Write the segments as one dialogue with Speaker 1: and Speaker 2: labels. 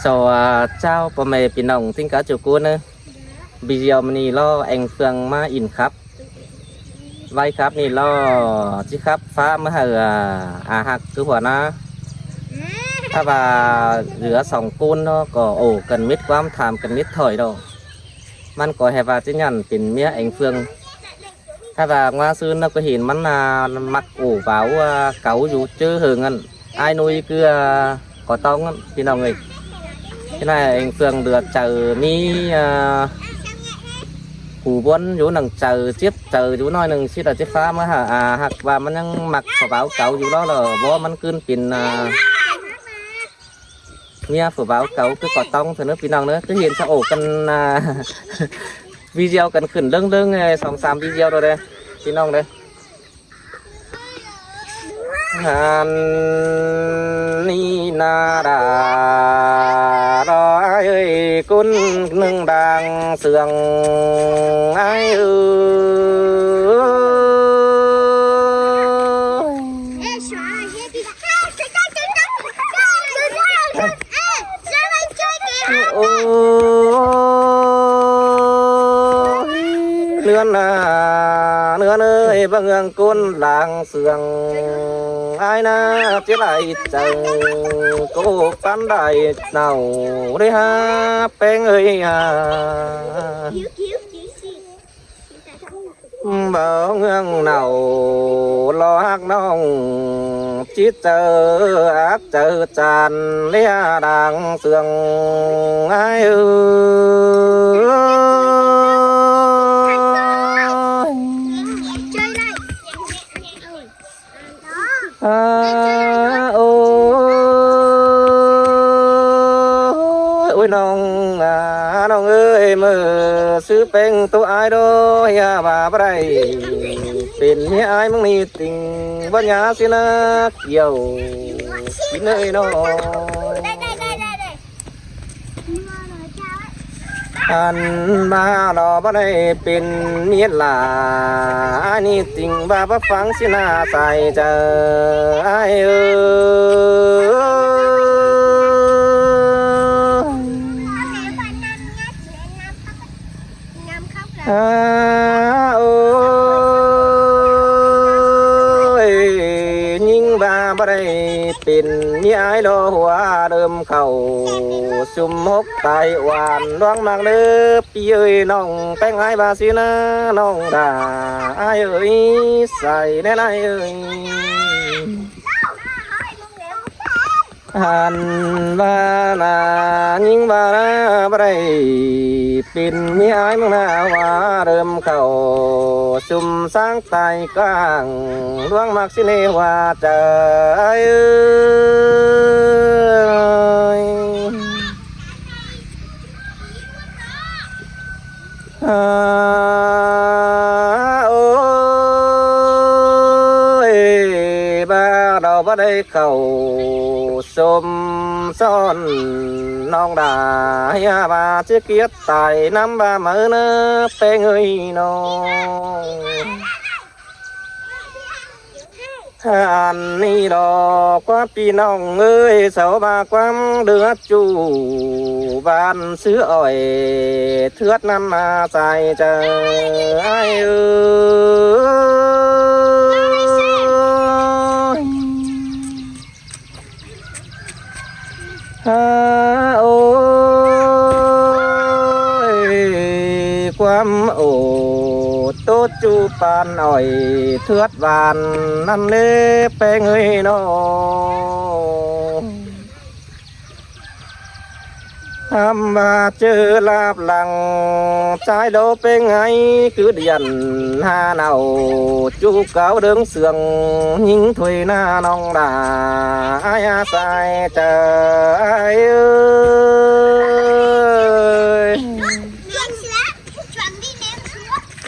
Speaker 1: cho trao bà mẹ bị nồng tính cá chiều cuốn nữa bây giờ mình lo anh phương mà in khắp vai khắpนี่lo chiếc khắp phá mới hởหักcứหัวนะถ้าว่าเหลือสองปูนเนาะก็โอ้กันมิดความถามกันมิดถอยดอกมันก็ให้ว่าจะยันเป็นเมียเองเฟืองถ้าว่าว่าซื้อnóก็เห็นมันมักủ bảo cấu dù chứ hưởng ăn ai nuôi cứ có tông thì nào người cái này anh Phương được chờ mi củ buôn chú nằng chờ chiếc chờ chú nói nằng chiếc là chiếc phá mới hả hoặc vàมันยังmặc phải báo cấu chú đó là bóมันขึ้นเป็นเมียphải báo cấu cứ có tông thì nóพี่น้องnữa cứ hiện sao ổกันvideo กันขึ้นเรื่อง2-3 video rồi đâyพี่น้องđây ni na đà đó ơi cún nâng đàng sườn ai nửa nơi bằng hương côn làng sườn ai na chết lại chẳng cô bán đại nào đây ha beng ơi bảo hương nào lo hát nong chít chờ ác chờ tràn lia đàng sườn ai ôi nong nong ơi mơ sư beng tôi ai đó ya bà đâyเป็นเมียaiมึงนี่ติงบ่ยาสินะเกี่ยวกินเลยน้องอันมาดอบ่ได้เป็นเมียหลาอันนี้ติงบ่าฟังสินะใส่เจอไอ้โอ้ยยิ่งบ่าบ่ได้เป็นเมียไอ้ดอหัวเดิมเข้าซุ่มหกไตหวานร้องมากเด้อพี่เอ้ยน้องแป้งไอ้บาสินะน้องด่าไอ้เอ้ยใส่แน่ไอ้เอ้ยหันบ้านายิ่งบ้านาบ่ได้เป็นเมียไอ้มึงนาว่าเริ่มเข้าซุ่มสร้างไตกลางร้องมากสิเนว่าเจอไอ้เอ้ยโอ้ยบ้าเราบ่ได้เข้าสมซ้อนน้องด่าอย่าบ้าจะเกียดตายน้ำบ้ามือเนื้อเป็นเงยน้องอันนี้ดอกว่าพี่น้องเอ้ยเสาบาความเดือดจูบ้านซื้ออ้อยเทือดน้ำมาใส่เจอไอ้เอ้ยโอ้ยความโอโตจูปานอ่อยเทือดบานนั่นเล่แป้งเอ้ยน้องทำมาเจอลาบหลังใจโดเป็นไงcứ điện hà nào chú cáo đứng sườn những thuê na nong đà ai sai trời ơi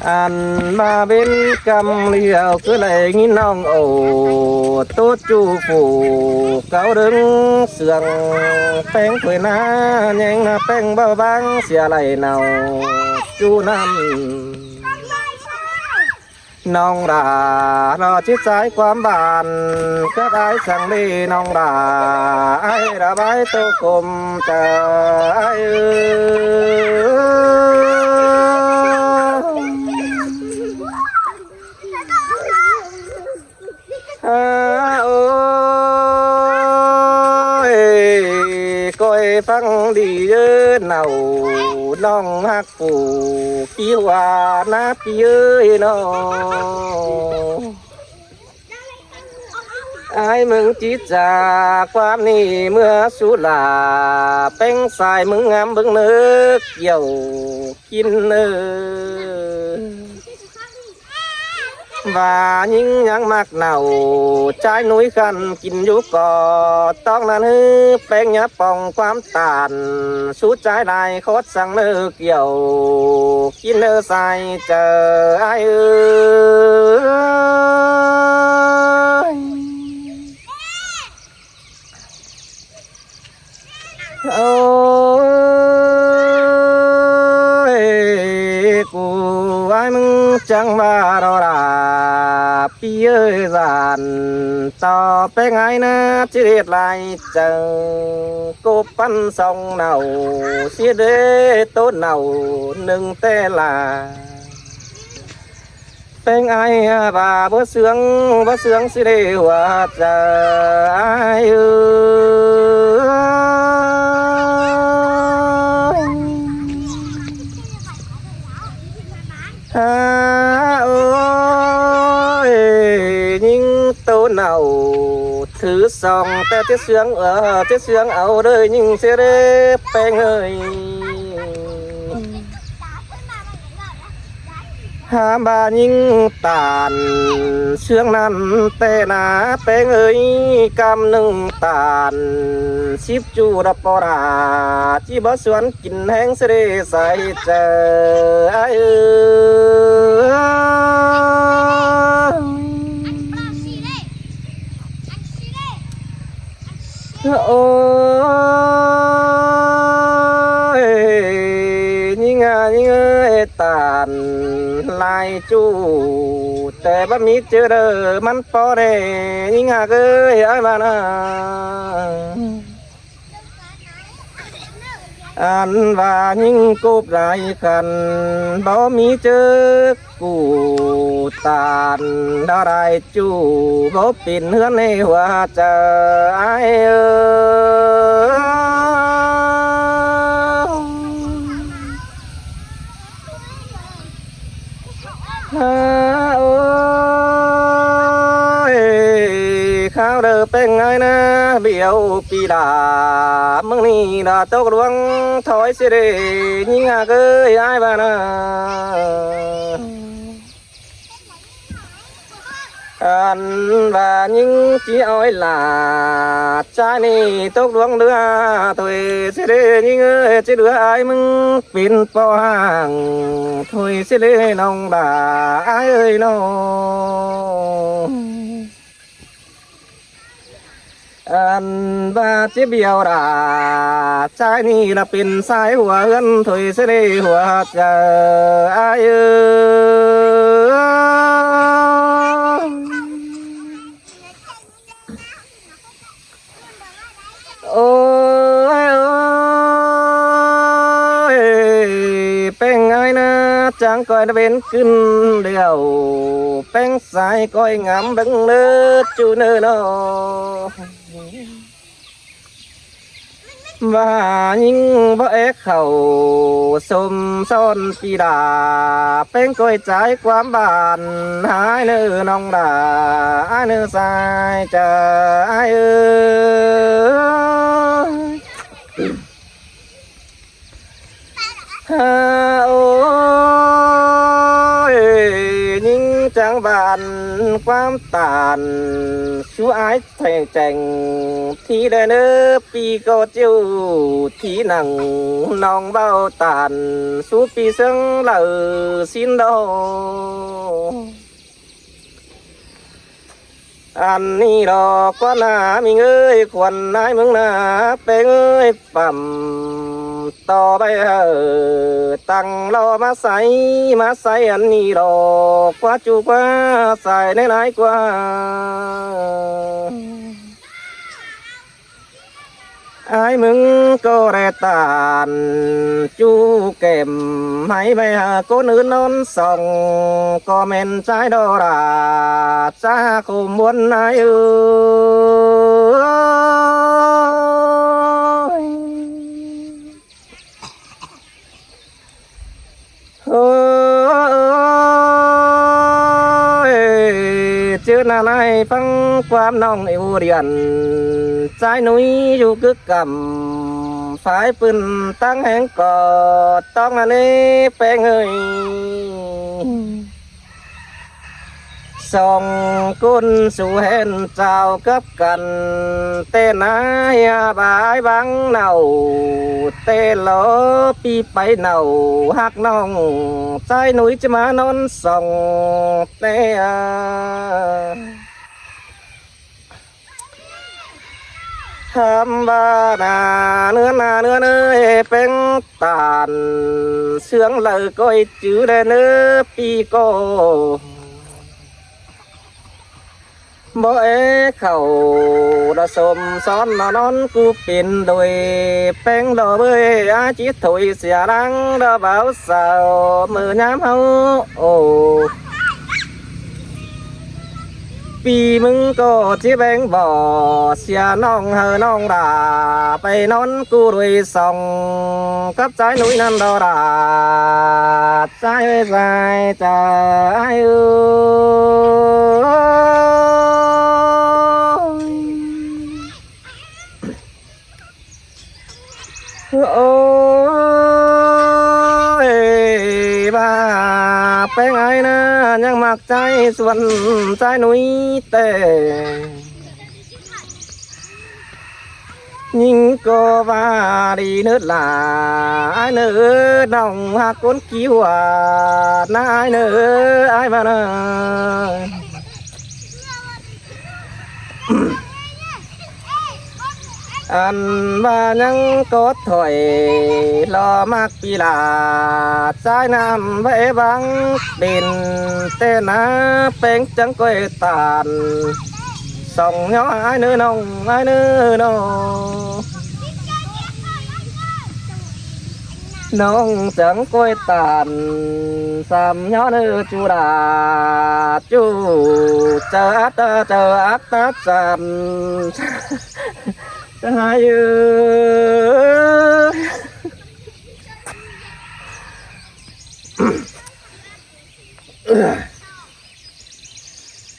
Speaker 1: anh ba bên cầm liều cứ lại nghĩ nong ổ tốt chu phủ cáo đứng sườn beng thuê na nhanh là beng bao băng xìa lại nào chú năm น้องดารอจิตใจความบานก็ได้สั่งดีน้องดาไอ้ระบายตัวกลมใจโอ้ยก้อยฟังดีเยอะเนาน้องฮักปู่กี่ว่านาพี่เอ้ยน้องไอ้มึงจิตจากความนี้เมื่อสุลาเป็นสายมึงงามบึงนึกเกี่ยวกินเนื้อว่ายิ่งยังมักเน่าใจนุ้ยกันกินอยู่ก่อต้องนั้นฮือแป้งยาปองความตานสู้ใจได้โคตรสั่งเนื้อเกี่ยวกินเนื้อใส่เจอไอ้โอ้ยกูไอ้มึงจังว่าเราด่าพี่เอ้ยสานต่อไปไงนะชีวิตไรเจอกูปั้นสองเนาเสียเด้ต้นเนาหนึ่งเตลาเป็นไอ้บ่าบ่เสืองสิได้หัวใจโอ้ยยิ่งโตเน่าถือซองแต่เสียงเสียงเอาเลยยิ่งเสียเด้แป้งเอ้ยหาบายิ่งตานเชื่องนั้นแต่นาแป้งเอ้ยกำหนึ่งตานชิบจูระปราจีบสวนกินแห้งเสด็จใส่เจอไอ้โอ้ยยิ่งเอ้ยตานลายจูแต่บ่มีเจอเด้อมันพอได้ยิ่งเอ้ยไอ้บ้านะอันว่ายิ่งกูปลายกันบ่มีเจอกูตานดารายจูบ่ปิ่นเฮือนในหัวใจไอ้โอ้ยข้าวเด้อเป็นไงนะเบี้ยวปีดามึงนี่ดาตกดวงถอยสิเดยิ่งเอ้ยไอ้บ้านะอันว่ายิ่งจีอ้อยลาใจนี่ตกดวงเดือถอยสิเดยิ่งเอ้ยจะเดือไอ้มึงปิ่นปอห่างถอยสิเดน้องด่าไอ้เอ้ยน้องอันว่าจะเบี้ยวด่าใจนี่ละเป็นสายหัวเงินถอยสิเดหัวใจไอ้เอ้ยโอ้ยโอ้ยเป็นไงนะจังก้อยเป็นขึ้นเดียวเป็นสายก้อยงามบังเนื้อจูเนื้อเนาะว่ายิ่งบ่เอ็กเขาสมซ้อนปีดาเป็นก้อยใจความบานหายเนื้อน้องดาเนื้อสายใจเอโอ้ยยิ่งจังบานความตานชูอายแทงแจงที่ได้เนื้อปีก็เจ้าที่หนังน้องเบ้าตานสู้ปีเสียงเหล่าสินดอ อันนี้ดอกก็นามีเอ้ยควันนายเมืองนาเป็นเอ้ยปั่มต่อไปตั้งรอมาใส่อันนี้ดอกกว่าจูกว่าใส่ในไหนกว่าไอ้มึงก็แรตานจูเก็มให้ไปหาคนอื่นนอนส่องก็เม่นใจดอราจ้าขมวนนายเอ้ยชื่อนาในฟังความน้องไอ้หูเรียนใจหนุ่ยอยู่กึกกำฝ่ายปืนตั้งแห่งกอดต้องอันนี้แป้งเอ้ยส่องกุนสู่เห็นเจ้ากับกันเต้นายบายบังเนาเต้ลอปีไปเนาหักน้องใจหนุ่ยจะมานอนส่องเต้ทำบานาเนื้อเป็นตานเสื่องเลยก้อยจื้อได้เนื้อปีโกบ่เอเข้าดสมซ้อนนอนกูเป็นโดยแป้งดอกเบยอาจิตถอยเสียรังดอกเบาสาวมือย้ำเฮาโอ้ปีมึงก็ที่แบงบ่อเสียน้องเฮอน้องด่าไปนอนกูด้วยส่องกับใจหนุ่ยนั่นดอด่าใจใจโอ้ยบ้าเป็นไงนะยังมักใจส่วนใจหนุ่ยแต่ยิ่งก็ว่าดีเนื้อหลาไอ้เนื้อน้องหักคนขี้หวานนายเนื้อไอ้บ้านะอันว่ายังกดถอยรอมากปีลาสายน้ำไว้บังดินเต้นาเป็นจังก้อยตานส่องย้อยไอ้เนื้อน้องไอ้เนื้อน้องจังก้อยตานสามย้อยเนื้อจูดาจูเจออัตตาจำจะหาย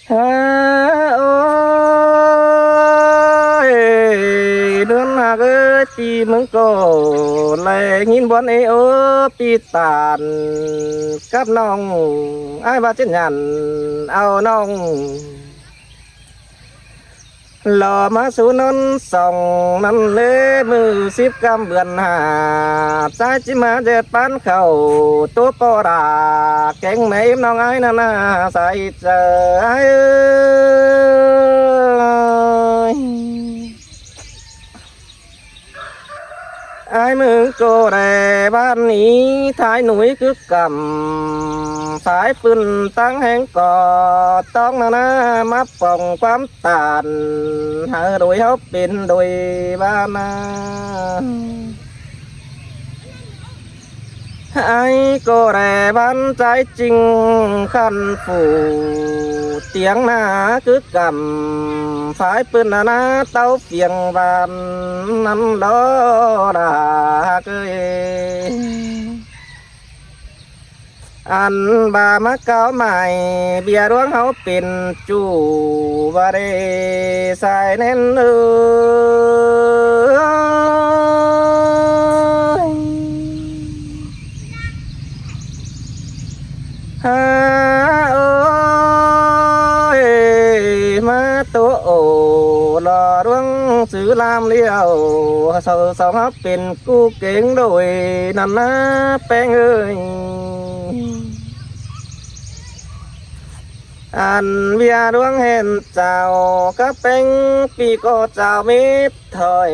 Speaker 1: โอ้ยเดือนหน้าเอ้ยปีมึงก็แลยินบอนเอโอปีตานกับน้องไอ้บ้าเจนยันเอาน้องหล่อมาสู่นนส่องนั่นเล่มือ10 กำเบือนหาใจจิมาเด็ดปันเข่าตัวปอดาแกงไหนน้องไอ้นานาใส่เจอไอ้มึงก็ได้บ้านนี้ท้ายหนุ่ยคือกำสายปืนตั้งแห่งก่อต้องนามาป่องความตานหาโดยเขาเป็นโดยบ้านนาไอ้ก็แร่บ้านใจจริงขันฝูเตียงหน้าคือกำสายปืนนาเต้าเฟียงบานนั้นดอดาเกยอันบามาเก่าใหม่เบียร์ร้วงเขาเป็นจูบาเรใส่แน่นฮาโอ้ยมาโตโอรอร้วงซื้อลามเลี้ยวสาวเขาเป็นกู้เก่งโดยนั่นนะแป้งเอ้ย อันเบียดวงเห็นเจ้าก็เป็นปีโกเจ้ามิตรถอย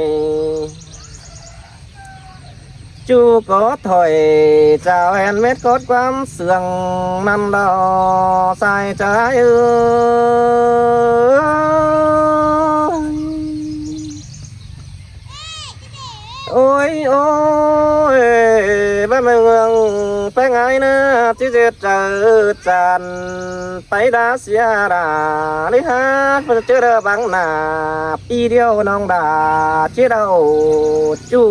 Speaker 1: จูก็ถอยเจ้าเห็นเม็ดกดความเสื่องนั่นดอใส่ใจโอ้ยโอ้ยบ้านเมืองไปไงนะที่จะเจอจันไปดาเสียดาลิฮะเพื่อเจอบังหน้าปีเดียวน้องดาเชื่อเราจู่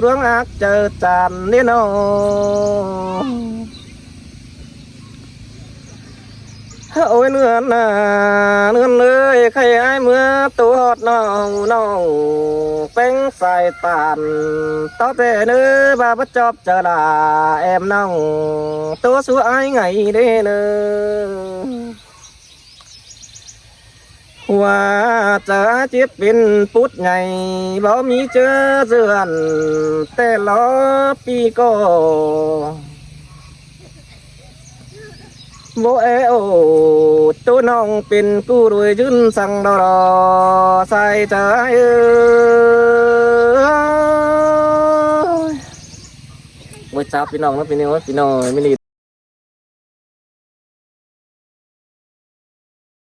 Speaker 1: เรื่องอักเจอจันนี่น้องโอ้ยเนื้อน่ะเนื้อเลยใครไอ้เมื่อตัวหอดน้องเป็นสายตานต่อแต่เนื้อบาบจอบเจอดาแอมน้องตัวสวยไงเด้เนื้อว่าจะจิตเป็นปุดไงบ่มีเจอเจือนแต่ล้อปีก็โมเอโอตัวน้องเป็นกู้รวยยืนสั่งดอใส่ใจเมื่อเช้าพี่น้องแล้วพี่น้องไม่ดี